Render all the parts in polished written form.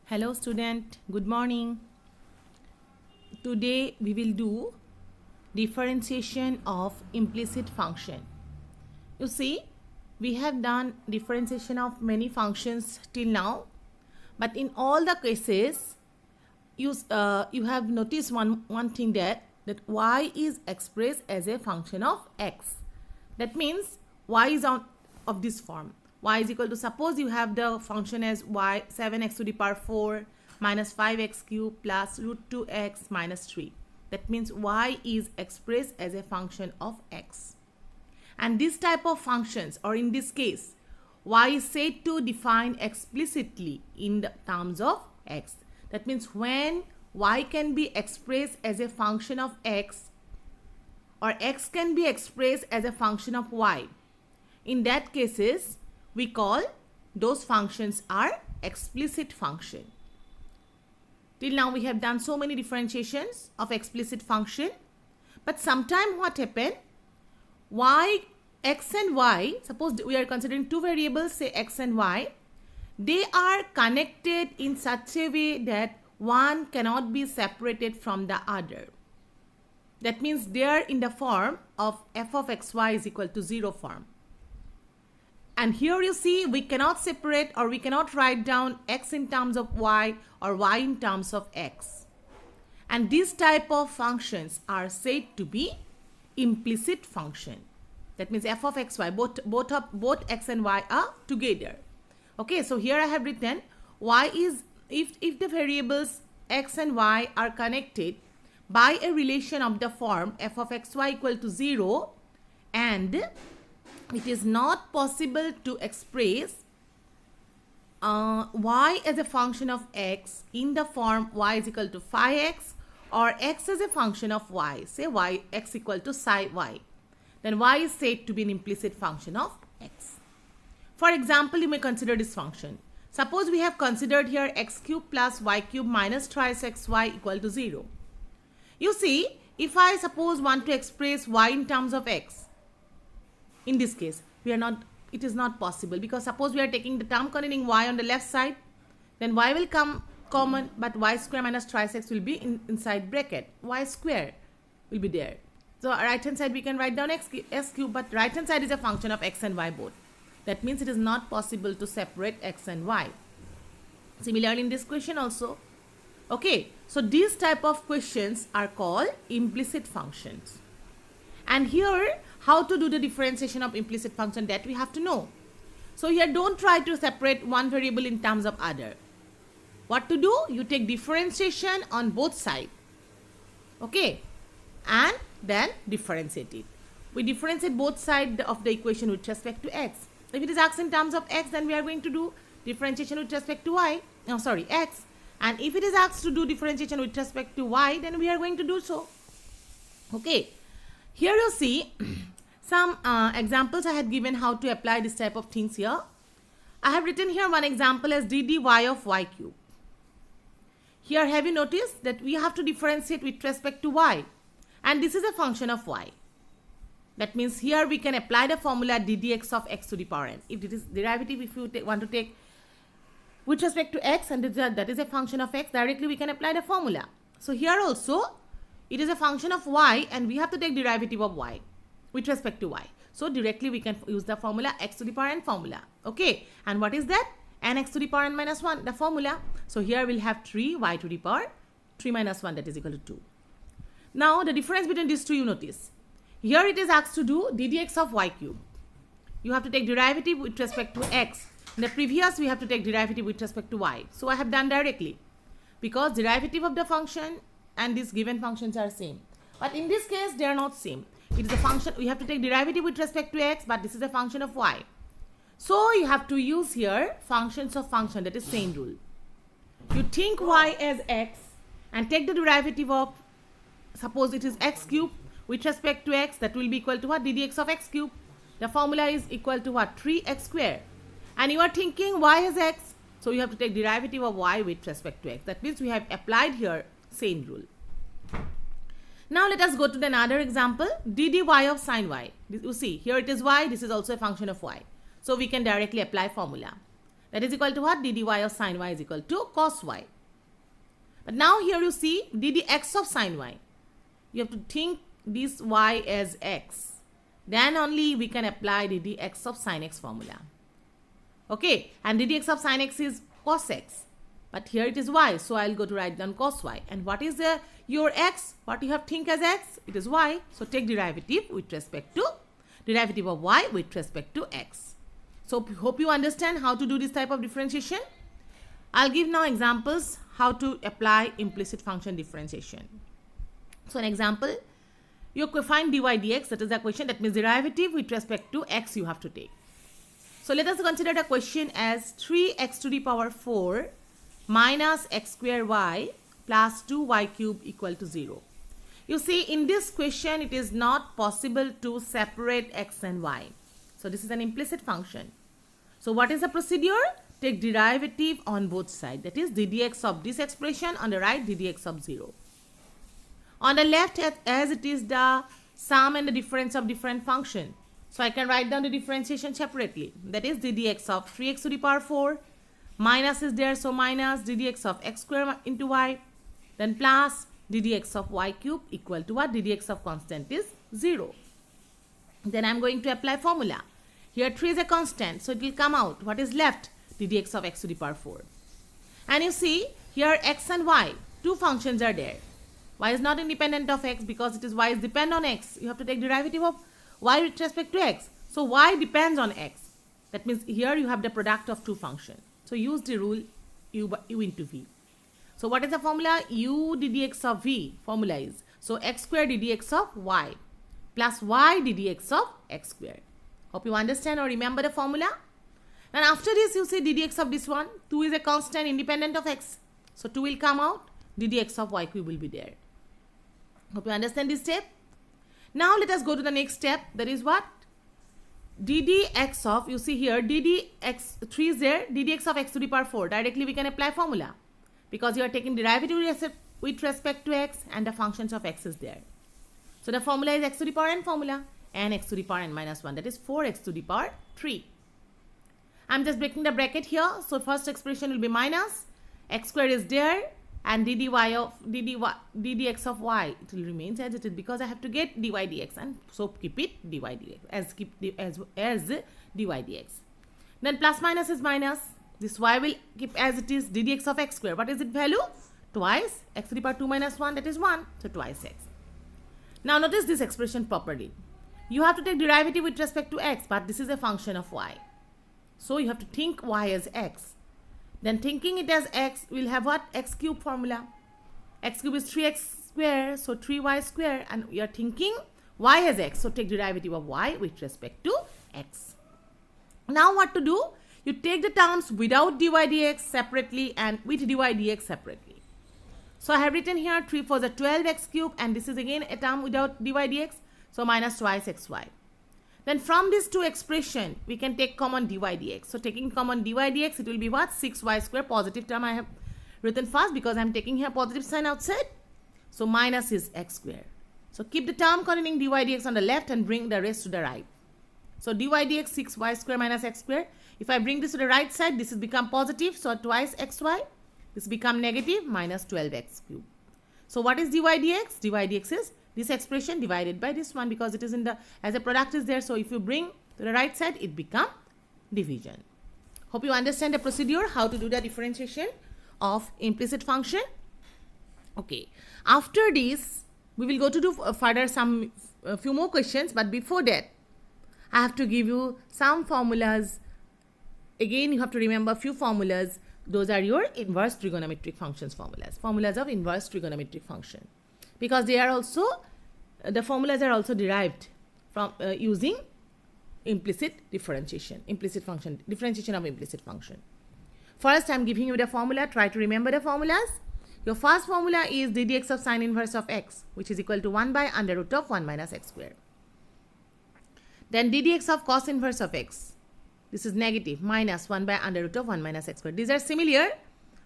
Hello student, good morning. Today we will do differentiation of implicit function. You see, we have done differentiation of many functions till now, but in all the cases you have noticed one thing that y is expressed as a function of x. That means y is of this form. Y is equal to, suppose you have the function as y 7x to the power 4 minus 5x cube plus root 2x minus 3. That means y is expressed as a function of x. And this type of functions, or in this case, y is said to define explicitly in the terms of x. That means when y can be expressed as a function of x, or x can be expressed as a function of y, in that cases we call those functions are explicit function. Till now we have done so many differentiations of explicit function, but sometime what happen, x and y, suppose we are considering two variables, say x and y, they are connected in such a way that one cannot be separated from the other. That means they are in the form of f of xy is equal to 0 form. And here you see we cannot separate, or we cannot write down x in terms of y or y in terms of x. And these type of functions are said to be implicit function. That means f of xy, both x and y are together. Okay, so here I have written y is, if the variables x and y are connected by a relation of the form f of xy equal to 0, and it is not possible to express y as a function of x in the form y is equal to phi x, or x as a function of y, say y x equal to psi y, then y is said to be an implicit function of x. For example, you may consider this function. Suppose we have considered here x cube plus y cube minus thrice xy equal to 0. You see, if I suppose want to express y in terms of x, in this case it is not possible, because suppose we are taking the term containing y on the left side, then y will come common, but y square minus thrice x will be inside bracket, y square will be there. So right hand side we can write down s cube, but right hand side is a function of x and y both. That means it is not possible to separate x and y. Similarly in this question also. Okay, so these type of questions are called implicit functions. And here, how to do the differentiation of implicit function, that we have to know. So here don't try to separate one variable in terms of other. What to do? You take differentiation on both sides. Okay, and then differentiate it. We differentiate both sides of the equation with respect to x. If it is asked in terms of x, then we are going to do differentiation with respect to x. And if it is asked to do differentiation with respect to y, then we are going to do so. Okay. Here you see some examples I had given how to apply this type of things here. I have written here one example as d dy of y cube. Here have you noticed that we have to differentiate with respect to y, and this is a function of y. That means here we can apply the formula d dx of x to the power n. If it is derivative, if you want to take with respect to x, and that is a function of x, directly we can apply the formula. So here also it is a function of y, and we have to take derivative of y with respect to y. So directly we can use the formula x to the power n formula. Okay, and what is that? Nx to the power n minus 1, the formula. So here we'll have 3 y to the power 3 minus 1, that is equal to 2. Now the difference between these two you notice. Here it is asked to do d dx of y cube. You have to take derivative with respect to x. In the previous we have to take derivative with respect to y. So I have done directly, because derivative of the function and these given functions are same. But in this case they are not same. It is a function, we have to take derivative with respect to x, but this is a function of y. So you have to use here functions of function, that is chain rule. You think y as x and take the derivative of, suppose it is x cube with respect to x, that will be equal to what? d dx of x cube. The formula is equal to what? 3x square. And you are thinking y as x, so you have to take derivative of y with respect to x. That means we have applied here chain rule. Now let us go to another example, d dy of sine y. You see, here it is y, this is also a function of y. So we can directly apply formula. That is equal to what? d dy of sine y is equal to cos y. But now here you see ddx of sine y. You have to think this y as x. Then only we can apply ddx of sine x formula. Okay, and ddx of sine x is cos x. But here it is y, so I'll go to write down cos y. And what is your x? What you have to think as x? It is y. So take derivative with respect to derivative of y with respect to x. So hope you understand how to do this type of differentiation. I'll give now examples how to apply implicit function differentiation. So an example, you find dy dx, that is the question, that means derivative with respect to x you have to take. So let us consider the question as 3x to the power 4 minus x square y plus 2y cube equal to 0. You see, in this question it is not possible to separate x and y. So this is an implicit function. So what is the procedure? Take derivative on both sides, that is ddx of this expression, on the right ddx of 0. On the left, as it is the sum and the difference of different function. So I can write down the differentiation separately. That is ddx of 3x to the power 4. Minus is there, so minus ddx of x square into y. Then plus ddx of y cube equal to what? ddx of constant is 0. Then I am going to apply formula. Here 3 is a constant, so it will come out. What is left? ddx of x to the power 4. And you see, here x and y, two functions are there. Y is not independent of x because it is y is depend on x. You have to take derivative of y with respect to x. So y depends on x. That means here you have the product of two functions. So use the rule u into v. So what is the formula? U ddx of v formula is, so x square ddx of y plus y ddx of x square. Hope you understand or remember the formula. And after this you see ddx of this one. 2 is a constant independent of x. So 2 will come out. ddx of y cube will be there. Hope you understand this step. Now let us go to the next step. That is what? ddx of, you see here, ddx, 3 is there, ddx of x to the power 4. Directly we can apply formula. Because you are taking derivative with respect to x and the functions of x is there. So the formula is x to the power n formula. And x to the power n minus 1. That is 4x to the power 3. I am just breaking the bracket here. So first expression will be minus. X square is there. And ddx of y, it will remain as it is because I have to get dy dx, and so keep it dy dx as dy dx. Then plus minus is minus. This y will keep as it is ddx of x square. What is its value? Twice x to the power 2 minus 1, that is 1. So twice x. Now notice this expression properly. You have to take derivative with respect to x, but this is a function of y. So you have to think y as x. Then thinking it as x, we'll have what? X cube formula. X cube is 3x square, so 3y square, and we are thinking y as x. So take derivative of y with respect to x. Now what to do? You take the terms without dy dx separately and with dy dx separately. So I have written here 3 for the 12x cube, and this is again a term without dy dx. So minus twice xy. Then from these two expression, we can take common dy dx. So taking common dy dx, it will be what? 6y square, positive term I have written first because I am taking here positive sign outside. So minus is x square. So keep the term containing dy dx on the left and bring the rest to the right. So dy dx 6y square minus x square. If I bring this to the right side, this has become positive. So twice xy. This become negative, minus 12x cube. So what is dy dx? Dy dx is this expression divided by this one because it is in the, as a product is there. So if you bring to the right side, it become division. Hope you understand the procedure, how to do the differentiation of implicit function. Okay. After this, we will go to do further some few more questions. But before that, I have to give you some formulas. Again, you have to remember a few formulas. Those are your inverse trigonometric functions formulas. Formulas of inverse trigonometric function. Because they are also, the formulas are also derived from using implicit differentiation, implicit function, differentiation of implicit function. First, I am giving you the formula. Try to remember the formulas. Your first formula is ddx of sine inverse of x, which is equal to 1 by under root of 1 minus x square. Then ddx of cos inverse of x. This is negative, minus 1 by under root of 1 minus x square. These are similar,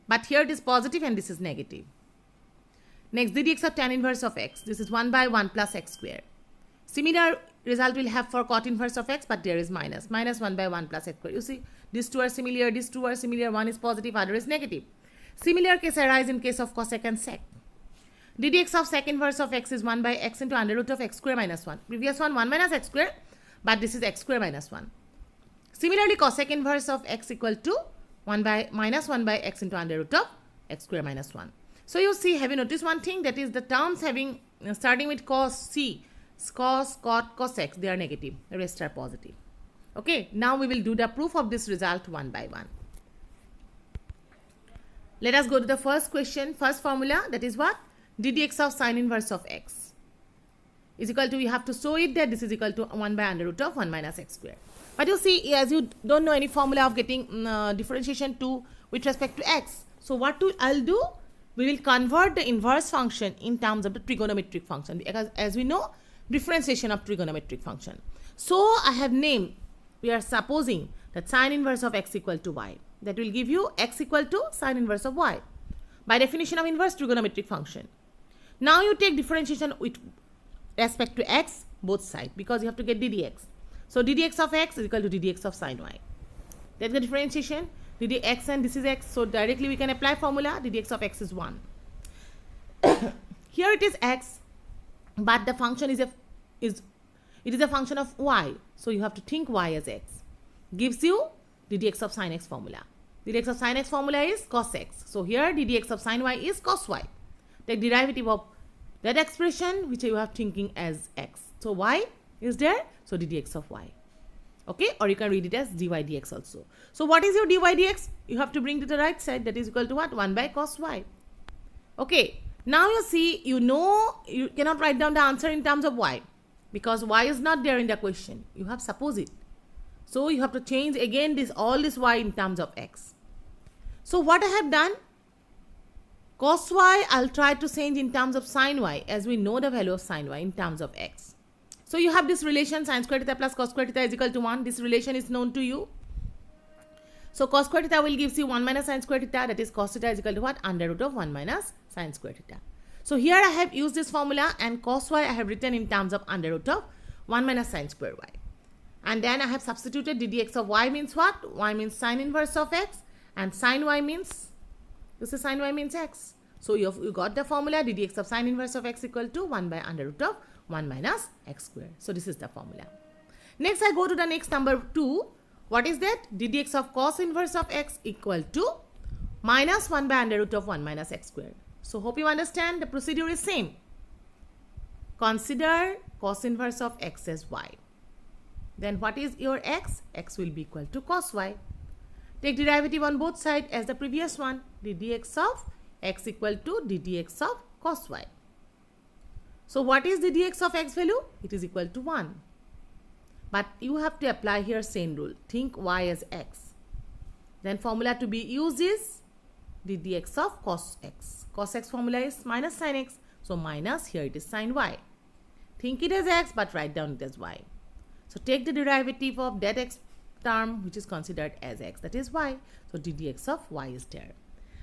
but here it is positive and this is negative. Next, ddx of tan inverse of x. This is 1 by 1 plus x square. Similar result we'll have for cot inverse of x, but there is minus. Minus 1 by 1 plus x square. You see, These two are similar, these two are similar, one is positive, other is negative. Similar case arise in case of cosec and sec. ddx of sec inverse of x is 1 by x into under root of x square minus 1. Previous one 1 minus x square, but this is x square minus 1. Similarly, cosec inverse of x equal to 1 by minus 1 by x into under root of x square minus 1. So you see, have you noticed one thing? That is the terms having starting with cos c, cos, cot, cos x, they are negative, the rest are positive. Okay, now we will do the proof of this result one by one. Let us go to the first question, first formula, that is what? ddx of sine inverse of x is equal to, you have to show it that this is equal to 1 by under root of 1 minus x square. But you see, as you don't know any formula of getting differentiation to with respect to x. So what I'll do, we will convert the inverse function in terms of the trigonometric function, because as we know, differentiation of trigonometric function. So I have named, we are supposing that sine inverse of x equal to y. That will give you x equal to sine inverse of y. By definition of inverse trigonometric function. Now you take differentiation with respect to x, both sides, because you have to get ddx. So ddx of x is equal to ddx of sine y. That's the differentiation. ddx and this is x. So directly we can apply formula. ddx of x is 1. Here it is x, but the function is a function of y. So you have to think y as x. Gives you ddx of sine x formula. ddx of sine x formula is cos x. So here ddx of sine y is cos y. Take derivative of that expression which you are thinking as x. So y is there, so ddx of y. Okay, or you can read it as dy dx also. So what is your dy dx? You have to bring to the right side, that is equal to what? 1 by cos y. Okay, now you see, you know you cannot write down the answer in terms of y, because y is not there in the question. You have suppose it. So you have to change again this all this y in terms of x. So what I have done, cos y I'll try to change in terms of sine y, as we know the value of sine y in terms of x. So you have this relation sine square theta plus cos square theta is equal to 1. This relation is known to you. So cos square theta will give you 1 minus sine square theta, that is cos theta is equal to what? Under root of 1 minus sine square theta. So here I have used this formula, and cos y I have written in terms of under root of 1 minus sine square y. And then I have substituted ddx of y means what? Y means sine inverse of x, and sine y means, this is sine y means x. So you got the formula ddx of sine inverse of x equal to 1 by under root of 1 minus x square. So this is the formula. Next I go to the next number 2. What is that? ddx of cos inverse of x equal to minus 1 by under root of 1 minus x square. So hope you understand the procedure is same. Consider cos inverse of x as y. Then what is your x? X will be equal to cos y. Take derivative on both sides as the previous one. ddx of x equal to ddx of cos y. So what is the ddx of x value? It is equal to 1. But you have to apply here same rule. Think y as x. Then formula to be used is ddx of cos x. Cos x formula is minus sin x. So minus, here it is sin y. Think it as x, but write down it as y. So take the derivative of that x term which is considered as x, that is y. So ddx of y is there.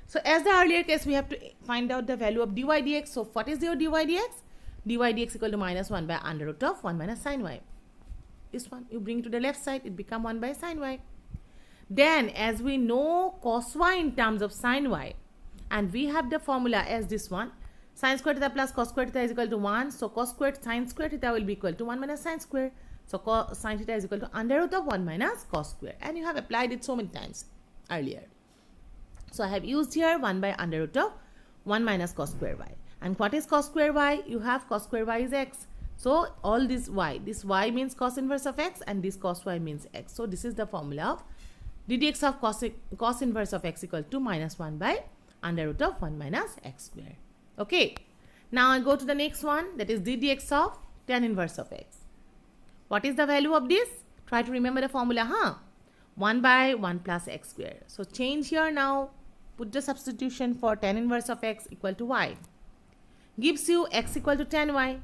So as the earlier case, we have to find out the value of dy dx. So what is your dy dx? dy dx equal to minus 1 by under root of 1 minus sin y. This one, you bring to the left side, it become 1 by sin y. Then as we know cos y in terms of sin y, and we have the formula as this one, sin square theta plus cos square theta is equal to 1. So cos squared sin square theta will be equal to 1 minus sin square. So cos sin theta is equal to under root of 1 minus cos square. And you have applied it so many times earlier. So I have used here 1 by under root of 1 minus cos square y. And what is cos square y? You have cos square y is x. So all this y means cos inverse of x, and this cos y means x. So this is the formula of ddx of cos inverse of x equal to minus 1 by under root of 1 minus x square. Okay. Now I go to the next one, that is ddx of tan inverse of x. What is the value of this? Try to remember the formula, 1 by 1 plus x square. So change here now. Put the substitution for tan inverse of x equal to y. Gives you x equal to tan y.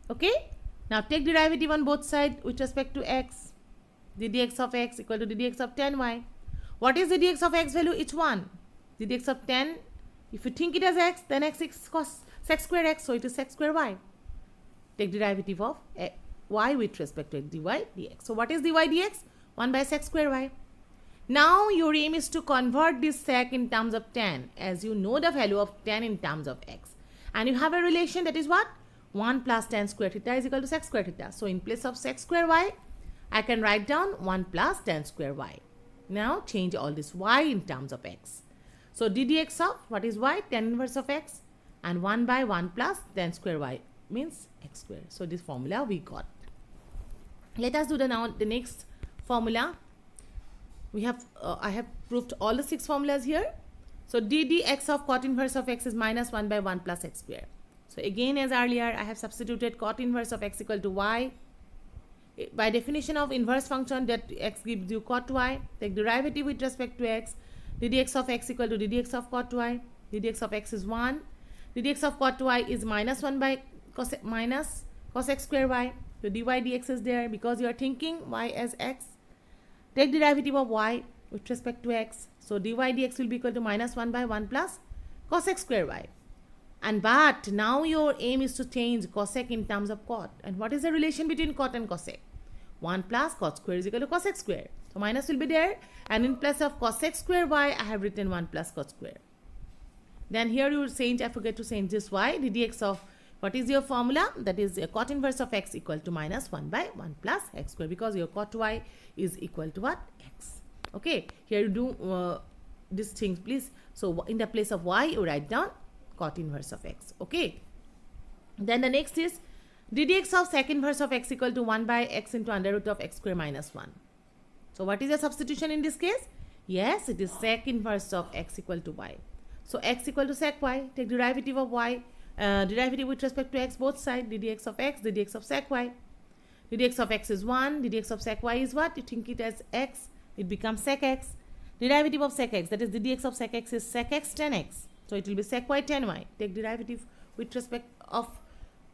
Okay. Now take derivative on both sides with respect to x. ddx of x equal to ddx of tan y. What is the ddx of x value? It's 1. ddx of tan, if you think it as x, then x is cos sec square x, so it is sec square y. Take derivative of y with respect to dy dx. So what is dy dx? 1 by sec square y. Now your aim is to convert this sec in terms of tan, as you know the value of tan in terms of x. And you have a relation that is what? 1 plus tan square theta is equal to sec square theta. So in place of sec square y, I can write down 1 plus tan square y. Now change all this y in terms of x. So d dx of what is y? Tan inverse of x, and 1 by 1 plus tan square y means x square. So this formula we got. Let us do the next formula. We have I have proved all the 6 formulas here. So d dx of cot inverse of x is minus 1 by 1 plus x square. So again, as earlier, I have substituted cot inverse of x equal to y. By definition of inverse function, that x gives you cot y. Take derivative with respect to x. d dx of x equal to d dx of cot y. d dx of x is 1. d dx of cot y is minus 1 by minus cos x square y. So dy dx is there because you are thinking y as x. Take derivative of y with respect to x. So dy dx will be equal to minus 1 by 1 plus cos x square y. And but now your aim is to change cosec in terms of cot. And what is the relation between cot and cosec? 1 plus cot square is equal to cosec square. So minus will be there. And in place of cosec square y, I have written 1 plus cot square. Then here you will change, I forget to change this y, d dx of what is your formula? That is cot inverse of x equal to minus 1 by 1 plus x square, because your cot y is equal to what? X. Okay, here you do these things, please. So in the place of y, you write down cot inverse of x. Okay. Then the next is d dx of sec inverse of x equal to 1 by x into under root of x square minus 1. So what is the substitution in this case? Yes, it is sec inverse of x equal to y. So x equal to sec y. Take derivative of y. Derivative with respect to x, both sides, d dx of x, d dx of sec y. d dx of x is 1, d dx of sec y is what? You think it as x, it becomes sec x. Derivative of sec x, that is d dx of sec x is sec x tan x. So it will be sec y tan y. Take derivative with respect of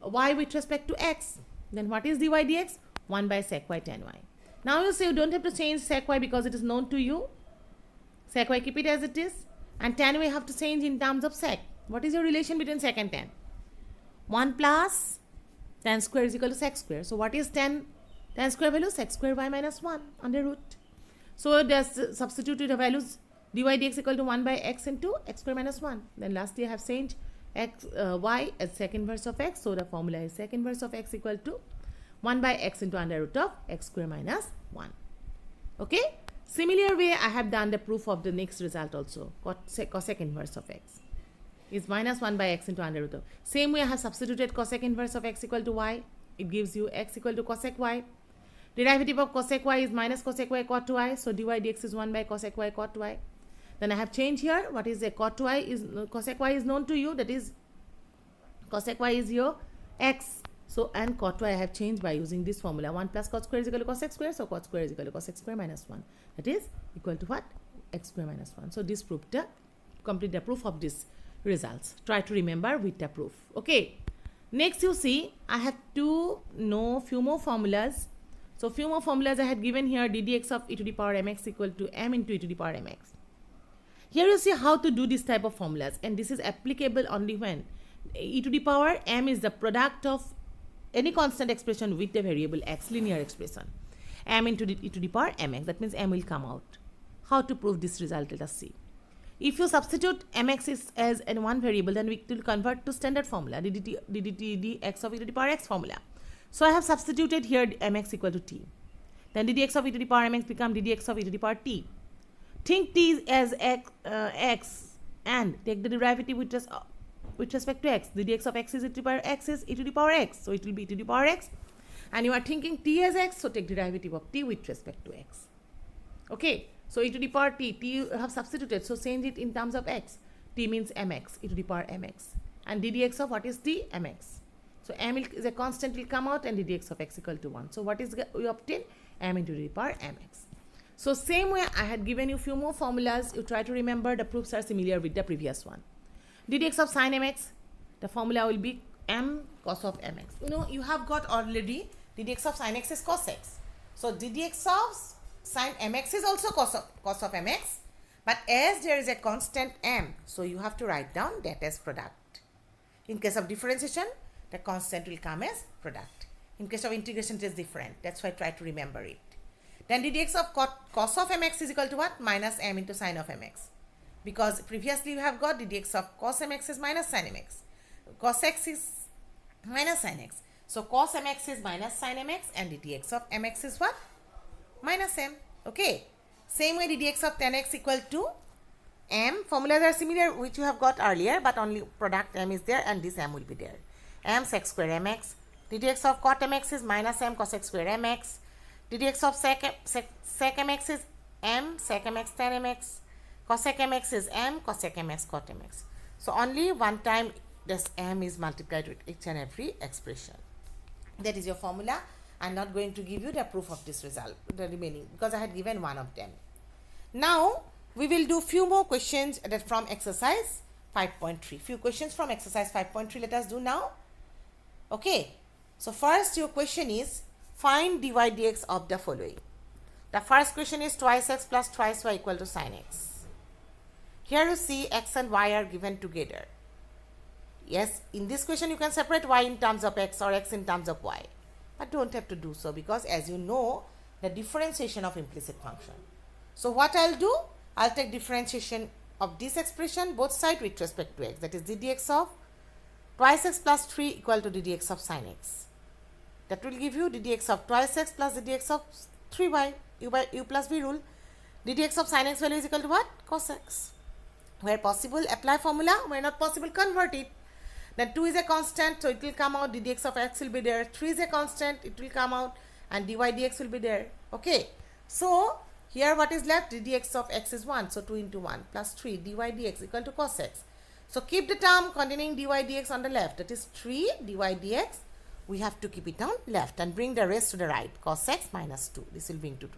y with respect to x. Then what is dy dx? 1 by sec y tan y. Now you say you don't have to change sec y because it is known to you. Sec y, keep it as it is. And tan y have to change in terms of sec. What is your relation between sec and tan? 1 plus tan square is equal to sec square. So what is tan? Tan square value? Sec square y minus 1 under root. So just substitute the values dy dx equal to 1 by x into x square minus 1. Then lastly I have changed x y as sec inverse of x. So the formula is sec inverse of x equal to 1 by x into under root of x square minus 1. Okay. Similar way I have done the proof of the next result also. Cosec inverse of x is minus 1 by x into under root of. Same way I have substituted cosec inverse of x equal to y. It gives you x equal to cosec y. Derivative of cosec y is minus cosec y cot y. So dy dx is 1 by cosec y cot y. Then I have changed here. What is a cot y? Is cosec y is known to you. That is cosec y is your x. So and cot y I have changed by using this formula. 1 plus cot square is equal to cosec square. So cot square is equal to cosec square minus 1. That is equal to what? X square minus 1. So this proved the complete the proof of this results. Try to remember with the proof. Okay. Next you see I have to know few more formulas. So few more formulas I had given here. d dx of e to the power mx equal to m into e to the power mx. Here you see how to do this type of formulas, and this is applicable only when e to the power m is the product of any constant expression with the variable x, linear expression. M into e to the power mx, that means m will come out. How to prove this result? Let us see. If you substitute mx is as in one variable, then we will convert to standard formula, dx of e to the power x formula. So I have substituted here mx equal to t. Then ddx of e to the power mx become ddx of e to the power t. Think t as x and take the derivative with respect to x. ddx of x is e to the power x is e to the power x. So it will be e to the power x. And you are thinking t as x, so take derivative of t with respect to x. Okay. So e to the power t you have substituted. So change it in terms of x. T means mx, e to the power mx. And ddx of what is t? Mx. So m is a constant will come out and ddx of x equal to 1. So what is we obtain? M into the power mx. So same way I had given you few more formulas. You try to remember, the proofs are similar with the previous one. ddx of sin mx, the formula will be m cos of mx. You know, you have got already ddx of sin x is cos x. So ddx of sin mx is also cos of mx. But as there is a constant m, so you have to write down that as product. In case of differentiation, the constant will come as product. In case of integration, it is different. That's why try to remember it. Then ddx of cos of mx is equal to what? Minus m into sine of mx. Because previously you have got ddx of cos mx is minus sine mx. Cos x is minus sine x. So cos mx is minus sine mx and ddx of mx is what? Minus m. Okay. Same way ddx of tan x equal to m. Formulas are similar which you have got earlier, but only product m is there and this m will be there. M sec square mx. ddx of cot mx is minus m cos x square mx. ddx of sec mx is m sec mx tan mx. Cosec mx is m cosec mx cot mx. So only one time this m is multiplied with each and every expression. That is your formula. I am not going to give you the proof of this result, the remaining, because I had given one of them. Now we will do few more questions that from exercise 5.3. Few questions from exercise 5.3 let us do now. Okay. So first your question is find dy dx of the following. The first question is twice x plus twice y equal to sine x. Here you see x and y are given together. Yes, in this question you can separate y in terms of x or x in terms of y. But don't have to do so because as you know the differentiation of implicit function. So what I'll do? I'll take differentiation of this expression both sides with respect to x. That is ddx of twice x plus 3 equal to ddx of sine x. That will give you ddx of twice x plus ddx of 3y, u plus v rule. ddx of sine x value is equal to what? Cos x. Where possible, apply formula. Where not possible, convert it. Then 2 is a constant, so it will come out. ddx of x will be there. 3 is a constant, it will come out. And dy dx will be there. Okay. So, here what is left? ddx of x is 1. So, 2 into 1 plus 3 dy dx equal to cos x. So, keep the term containing dy dx on the left. That is 3 dy dx. We have to keep it on left and bring the rest to the right. Cos x minus 2. This will bring to 2.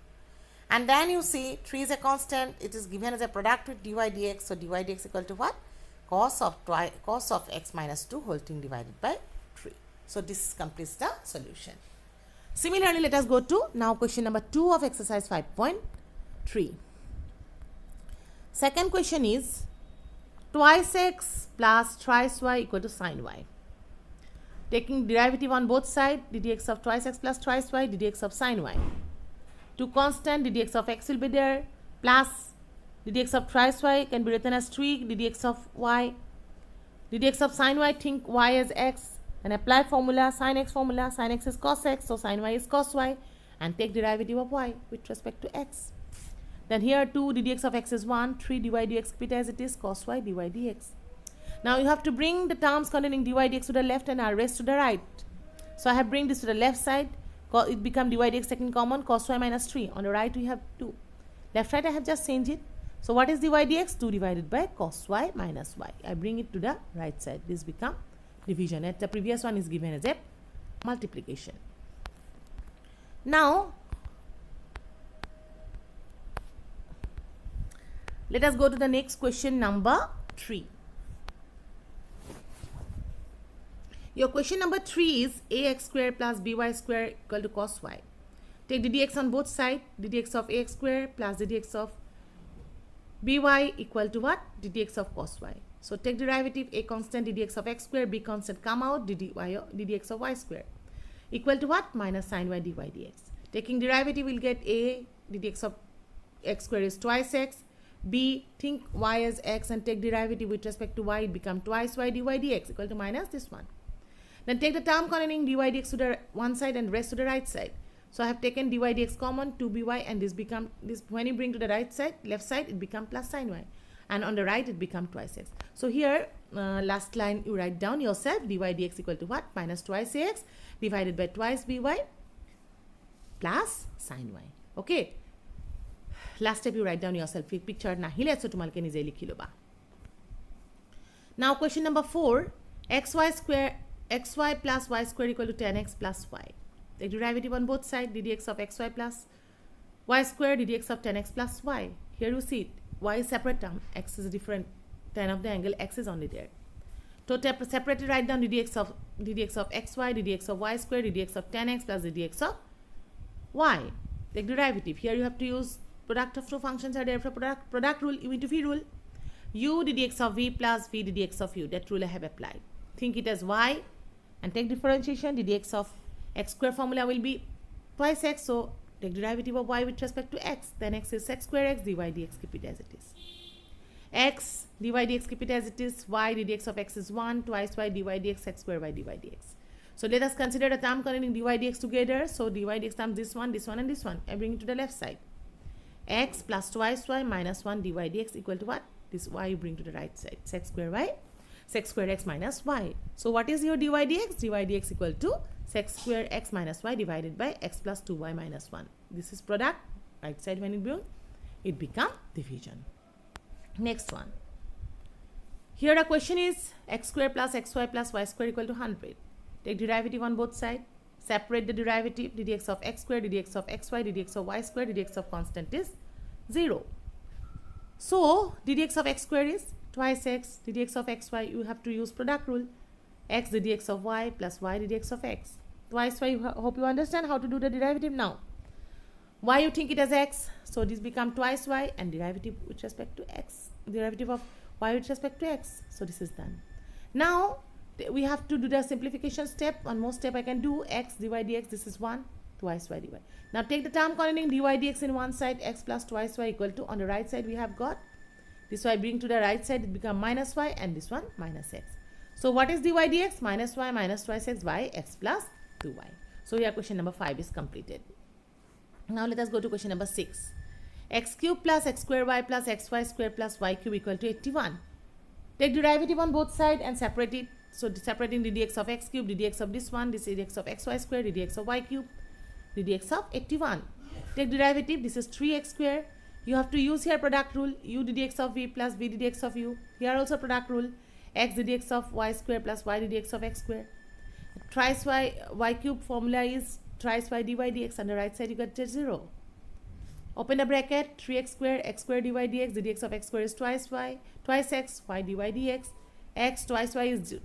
And then you see 3 is a constant. It is given as a product with dy dx. So, dy dx equal to what? Cos of x minus 2 whole thing divided by 3. So, this completes the solution. Similarly, let us go to now question number 2 of exercise 5.3. Second question is twice x plus thrice y equal to sine y. Taking derivative on both sides, ddx of twice x plus thrice y, ddx of sine y. Two constant, ddx of x will be there, plus ddx of thrice y can be written as 3 ddx of y. ddx of sine y, think y as x, and apply formula, sine x is cos x, so sine y is cos y, and take derivative of y with respect to x. Then here 2 ddx of x is 1, 3 dy dx keep it as it is, cos y dy dx. Now you have to bring the terms containing dy dx to the left and rest to the right. So I have bring this to the left side. It become dy dx second common, cos y minus 3. On the right we have 2. Left right I have just changed it. So what is dy dx? 2 divided by cos y minus y. I bring it to the right side. This become division. And the previous one is given as a multiplication. Now let us go to the next question number 3. Your question number 3 is ax square plus by square equal to cos y. Take ddx on both sides. ddx of ax square plus ddx of by equal to what? ddx of cos y. So take derivative, a constant ddx of x square, b constant come out, ddx of y square equal to what? Minus sine y dy dx. Taking derivative we will get a ddx of x square is twice x, b think y as x and take derivative with respect to y, it become twice y dy dx equal to minus this one. Then take the term containing dy dx to the one side and rest to the right side. So I have taken dy dx common, 2by, and this become this. When you bring to the right side, left side, it become plus sine y, and on the right it become twice x. So here last line you write down yourself dy dx equal to what? Minus twice ax divided by twice by plus sine y. Okay. Last step you write down yourself. Picture nahile so tumalke nije likhi loba. Now question number 4, xy plus y square equal to 10x plus y. Take derivative on both sides, ddx of xy plus y square, ddx of 10x plus y. Here you see it, y is separate term, x is different, tan of the angle, x is only there. So separately write down ddx of xy, ddx of y square, ddx of 10x plus ddx of y. Take derivative. Here you have to use product of two functions are there for product rule, u into v rule. U ddx of v plus v ddx of u. That rule I have applied. Think it as y and take differentiation. ddx of x square formula will be twice x, so Take derivative of y with respect to x. Then x is sec square x, dy dx, keep it as it is. X, dy dx, keep it as it is. Y, ddx of x is 1, twice y, dy dx, sec square y, dy dx. So let us consider the term containing dy dx together. So dy dx times this one, and this one. I bring it to the left side. X plus twice y minus 1 dy dx equal to what? This y you bring to the right side. Sec square y, sec square x minus y. So what is your dy dx? Dy dx equal to sec square x minus y divided by x plus 2y minus 1. This is product. Right side when it become division. Next one. Here the question is x square plus xy plus y square equal to 100. Take derivative on both sides. Separate the derivative. Ddx of x square, ddx of xy, ddx of y square, ddx of constant is 0. So ddx of x square is twice x, ddx of xy, you have to use product rule. X ddx of y plus y ddx of x. Twice y, hope you understand how to do the derivative now. Y you think it as x, so this become twice y, and derivative with respect to x. Derivative of y with respect to x. So this is done. Now we have to do the simplification step. One more step I can do. X dy dx, this is 1, twice y dy. Now take the term containing dy dx in one side, x plus twice y equal to, on the right side we have got this y, bring to the right side, it become minus y, and this one minus x. So what is dy dx? Minus y minus twice x by x plus 2y. So here question number 5 is completed. Now let us go to question number 6. X cube plus x square y plus xy square plus y cube equal to 81. Take derivative on both sides and separate it. So separating ddx of x cube, ddx of this one, this is ddx of xy square, ddx of y cube, ddx of 81. Take derivative, this is 3x square. You have to use here product rule, u ddx of v plus v ddx of u. Here also product rule, x ddx of y square plus y ddx of x square. Thrice y cube formula is thrice y dy dx. On the right side you get 0. Open the bracket, 3x square dy dx, ddx of x square is twice y, twice x, y dy dx. X twice y is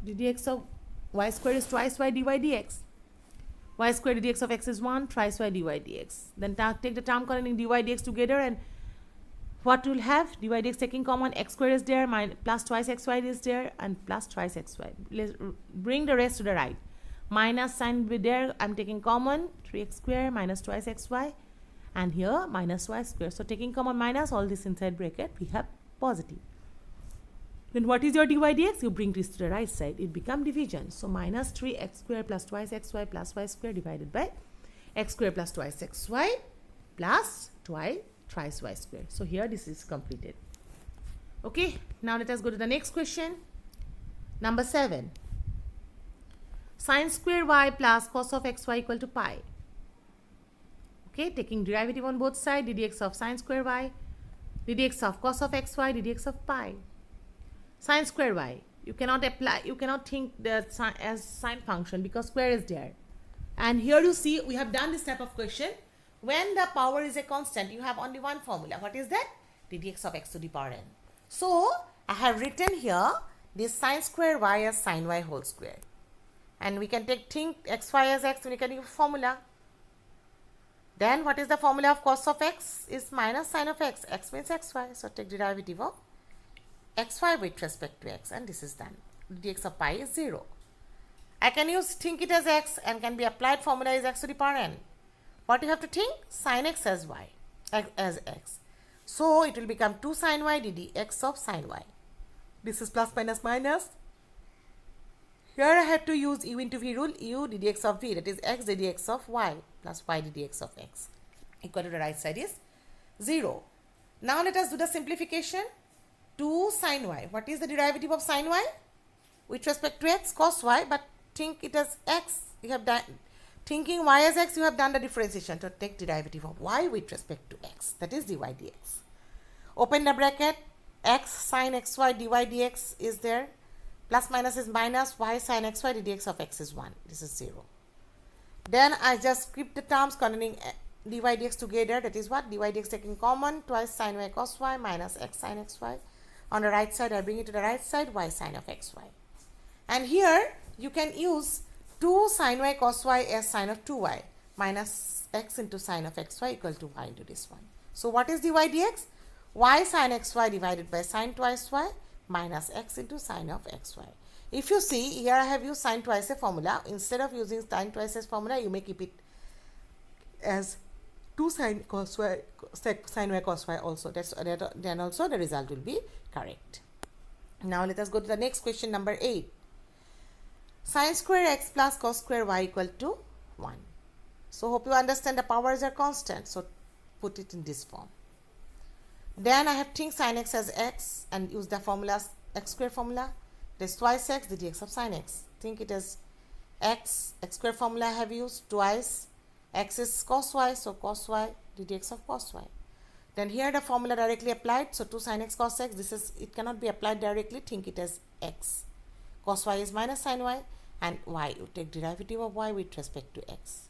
ddx of y square is twice y dy dx. Y square ddx of x is 1, thrice y dy dx. Then take the term containing dy dx together, and what we'll have? Dy dx taking common, x square is there, plus twice xy is there, and plus twice xy. Let's bring the rest to the right. Minus sign be there, I'm taking common, 3x square minus twice xy, and here minus y square. So taking common minus, all this inside bracket, we have positive. Then what is your dy dx? You bring this to the right side. It become division. So minus 3x square plus twice xy plus y square divided by x square plus twice xy plus thrice y square. So here this is completed. Okay. Now let us go to the next question. Number 7. Sine square y plus cos of xy equal to pi. Okay. Taking derivative on both sides. Ddx of sine square y, ddx of cos of xy, ddx of pi. Sine square y, you cannot apply, you cannot think the as sine function because square is there. And here you see we have done this type of question. When the power is a constant, you have only one formula. What is that? ddx of x to the power n. So I have written here this sine square y as sine y whole square. And we can think xy as x, and we can use formula. Then what is the formula of cos of x? Is minus sine of x. X means xy. So take derivative of xy with respect to x, and this is done. Dx of pi is 0. I can think it as x, and can be applied formula is x to the power n. What you have to think? Sin x as y, as x. So it will become 2 sin y ddx of sin y. This is plus minus minus. Here I have to use u into v rule, u ddx of v, that is x ddx of y plus y ddx of x equal to the right side is 0. Now let us do the simplification. 2 sin y. What is the derivative of sin y? With respect to x, cos y, but think it as x. You have done, thinking y as x, you have done the differentiation to take derivative of y with respect to x. That is dy dx. Open the bracket, x sin xy dy dx is there. Plus minus is minus, y sin xy ddx of x is 1. This is 0. Then I just keep the terms containing dy dx together. That is what? Dy dx taking common, twice sin y cos y minus x sin xy. On the right side, I bring it to the right side, y sin of xy. And here, you can use 2 sin y cos y as sin of 2y minus x into sin of xy equal to y into this one. So, what is dy dx? Y sin xy divided by sin twice y minus x into sin of xy. If you see, here I have used sin twice a formula. Instead of using sin twice as formula, you may keep it as 2 sin cos y sin y cos y also. Then also the result will be correct. Now let us go to the next question, number 8. Sin square x plus cos square y equal to 1. So hope you understand the powers are constant. So put it in this form. Then I have think sin x as x and use the formula x square formula. This twice x, the dx of sin x. Think it as x square formula I have used twice. X is cos y, so cos y, the dx of cos y. Then here the formula directly applied, so 2 sin x cos x, it cannot be applied directly, think it as x. Cos y is minus sin y, and y, you take derivative of y with respect to x.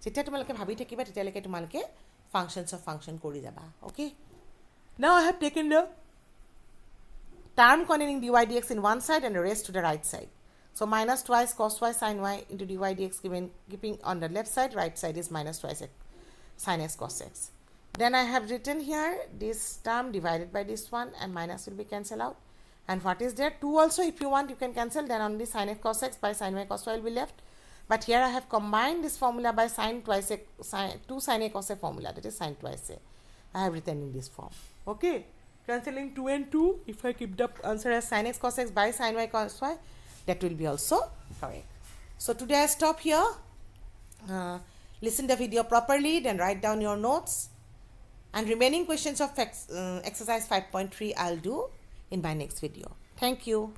Jethia tumaleke bhabi thakiba tetialeke tumaleke functions of function kori jaba. Okay. Now I have taken the term containing dy dx in one side and the rest to the right side. So minus twice cos y sin y into dy dx keeping on the left side, right side is minus twice sin x cos x. Then I have written here this term divided by this one and minus will be cancelled out. And what is there? 2 also, if you want you can cancel, then only sin x cos x by sin y cos y will be left. But here I have combined this formula by 2 sin a cos a formula, that is sin twice a. I have written in this form. Okay. Cancelling 2 and 2, if I keep the answer as sin x cos x by sin y cos y, that will be also correct. So today I stop here. Listen the video properly, then write down your notes. And remaining questions of exercise 5.3 I'll do in my next video. Thank you.